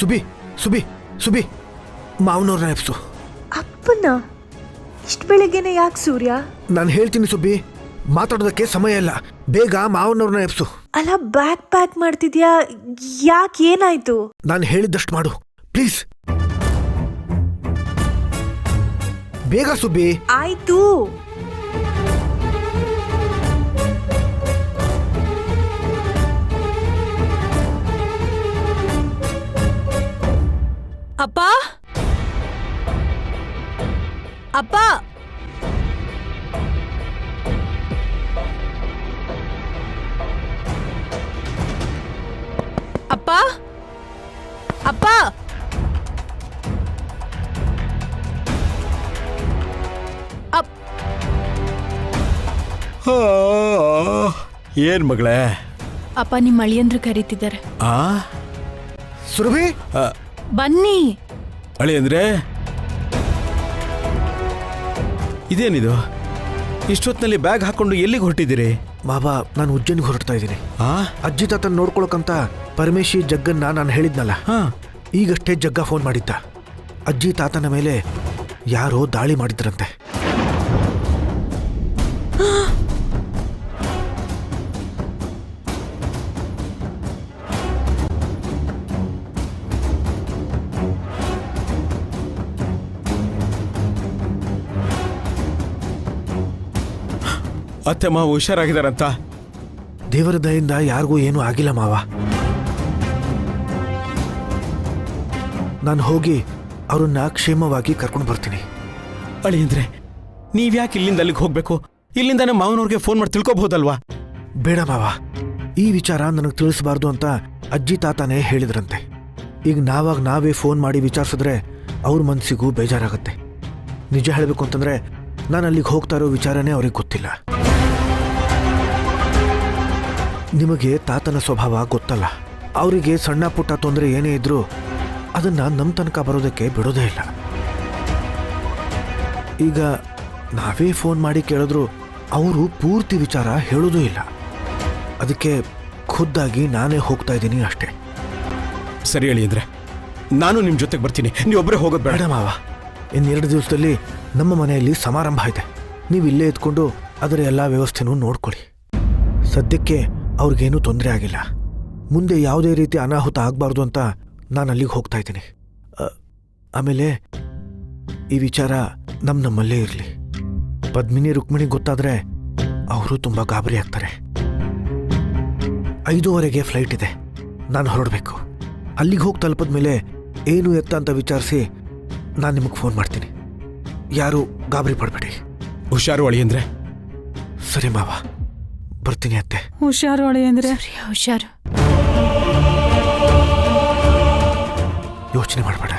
ಸುಬಿ ಸುಬಿ ಸುಬಿ ಮಾವನವ್ರನ್ನ ಎಪ್ಸು. ಅಪ್ಪನ ಇಷ್ಟು ಬೆಳಗ್ಗೆನೆ ಯಾಕೆ ಸೂರ್ಯ? ನಾನು ಹೇಳ್ತೀನಿ ಸುಬ್ಬಿ, ಮಾತಾಡೋದಕ್ಕೆ ಸಮಯ ಇಲ್ಲ. ಬೇಗ ಮಾವನವ್ರನ್ನ ಎಪ್ಸು. ಅಲ್ಲ, ಬ್ಯಾಗ್ ಪ್ಯಾಕ್ ಮಾಡ್ತಿದ್ಯಾ? ಯಾಕೆ, ಏನಾಯ್ತು? ನಾನು ಹೇಳಿದ್ದಷ್ಟು ಮಾಡು ಪ್ಲೀಸ್. ಬೇಗ ಸುಬ್ಬಿ. ಆಯ್ತು. ಅಪ್ಪ ಅಪ್ಪ ಅಪ್ಪ ಅಪ್ಪ ಏನ್ ಮಗಳೇ? ಅಪ್ಪ ನಿಮ್ಮ ಅಳಿಯಂದ್ರು ಕರೀತಿದ್ದಾರೆ. ಆ ಸುರಭಿ ಬನ್ನಿ. ಅಳಿ ಅಂದ್ರೆ ಇದೇನಿದು? ಇಷ್ಟೊತ್ತಿನಲ್ಲಿ ಬ್ಯಾಗ್ ಹಾಕೊಂಡು ಎಲ್ಲಿಗೆ ಹೊರಟಿದ್ದೀರಿ? ಬಾಬಾ, ನಾನು ಉಜ್ಜನಿಗೆ ಹೊರಡ್ತಾ ಇದ್ದೀನಿ. ಆ ಅಜ್ಜಿ ತಾತನ ನೋಡ್ಕೊಳಕಂತ ಪರಮೇಶಿ ಜಗ್ಗನ್ನ ನಾನು ಹೇಳಿದ್ನಲ್ಲ, ಈಗಷ್ಟೇ ಜಗ್ಗ ಫೋನ್ ಮಾಡಿದ್ದ. ಅಜ್ಜಿ ತಾತನ ಮೇಲೆ ಯಾರೋ ದಾಳಿ ಮಾಡಿದ್ರಂತೆ. ಅತ್ತೆ ಮಾವ ಹುಷಾರಾಗಿದಾರಂತ? ದೇವರ ದಯಿಂದ ಯಾರಿಗೂ ಏನೂ ಆಗಿಲ್ಲ ಮಾವ. ನಾನು ಹೋಗಿ ಅವ್ರನ್ನ ಕ್ಷೇಮವಾಗಿ ಕರ್ಕೊಂಡು ಬರ್ತೀನಿ. ಅಳಿ ಅಂದ್ರೆ ನೀವ್ಯಾಕೆ ಇಲ್ಲಿಂದ ಅಲ್ಲಿಗೆ ಹೋಗ್ಬೇಕು? ಇಲ್ಲಿಂದಾನೆ ಮಾವನವ್ರಿಗೆ ಫೋನ್ ಮಾಡಿ ತಿಳ್ಕೊಬಹುದಲ್ವಾ? ಬೇಡ ಮಾವ, ಈ ವಿಚಾರ ನನಗೆ ತಿಳಿಸಬಾರ್ದು ಅಂತ ಅಜ್ಜಿ ತಾತನೇ ಹೇಳಿದ್ರಂತೆ. ಈಗ ನಾವೇ ಫೋನ್ ಮಾಡಿ ವಿಚಾರಿಸಿದ್ರೆ ಅವ್ರ ಮನಸ್ಸಿಗೂ ಬೇಜಾರಾಗತ್ತೆ. ನಿಜ ಹೇಳಬೇಕು ಅಂತಂದ್ರೆ ನಾನು ಅಲ್ಲಿಗೆ ಹೋಗ್ತಾ ಇರೋ ವಿಚಾರನೇ ಅವ್ರಿಗೆ ಗೊತ್ತಿಲ್ಲ. ನಿಮಗೆ ತಾತನ ಸ್ವಭಾವ ಗೊತ್ತಲ್ಲ. ಅವರಿಗೆ ಸಣ್ಣ ಪುಟ್ಟ ತೊಂದರೆ ಏನೇ ಇದ್ರೂ ಅದನ್ನ ನಮ್ಮ ತನಕ ಬರೋದಕ್ಕೆ ಬಿಡೋದೇ ಇಲ್ಲ. ಈಗ ನಾವೇ ಫೋನ್ ಮಾಡಿ ಕೇಳಿದ್ರು ಅವರು ಪೂರ್ತಿ ವಿಚಾರ ಹೇಳೋದೂ ಇಲ್ಲ. ಅದಕ್ಕೆ ಖುದ್ದಾಗಿ ನಾನೇ ಹೋಗ್ತಾ ಇದ್ದೀನಿ ಅಷ್ಟೇ. ಸರಿ ಅಳಿ ಅಂದ್ರೆ ನಾನು ನಿಮ್ ಜೊತೆಗೆ ಬರ್ತೀನಿ. ನೀವೊಬ್ಬರೇ ಹೋಗೋದು ಬೇಡ. ಬೇಡ ಮಾವ, ಇನ್ನೆರಡು ದಿವಸದಲ್ಲಿ ನಮ್ಮ ಮನೆಯಲ್ಲಿ ಸಮಾರಂಭ ಇದೆ. ನೀವು ಇಲ್ಲೇ ಇದ್ಕೊಂಡು ಅದರ ಎಲ್ಲ ವ್ಯವಸ್ಥೆನೂ ನೋಡ್ಕೊಳ್ಳಿ. ಸದ್ಯಕ್ಕೆ ಅವ್ರಿಗೇನೂ ತೊಂದರೆ ಆಗಿಲ್ಲ. ಮುಂದೆ ಯಾವುದೇ ರೀತಿ ಅನಾಹುತ ಆಗಬಾರ್ದು ಅಂತ ನಾನು ಅಲ್ಲಿಗೆ ಹೋಗ್ತಾ ಇದ್ದೀನಿ. ಆಮೇಲೆ ಈ ವಿಚಾರ ನಮ್ಮಲ್ಲೇ ಇರಲಿ. ಪದ್ಮಿನಿ ರುಕ್ಮಿಣಿ ಗೊತ್ತಾದರೆ ಅವರು ತುಂಬ ಗಾಬರಿ ಆಗ್ತಾರೆ. 5:30ಗೆ ಫ್ಲೈಟ್ ಇದೆ, ನಾನು ಹೊರಡಬೇಕು. ಅಲ್ಲಿಗೆ ಹೋಗಿ ತಲುಪಿದ ಮೇಲೆ ಏನು ಎತ್ತ ಅಂತ ವಿಚಾರಿಸಿ ನಾನು ನಿಮಗೆ ಫೋನ್ ಮಾಡ್ತೀನಿ. ಯಾರು ಗಾಬರಿ ಪಡಬೇಡಿ. ಹುಷಾರು ಅಳಿ ಅಂದ್ರೆ. ಸರಿ ಮಾವ, ಬರ್ತೀನಿ ಅತ್ತೆ. ಹುಷಾರು ಅಳಿ ಅಂದ್ರೆ. ಹುಷಾರು. ಯೋಚನೆ ಮಾಡಬೇಡ.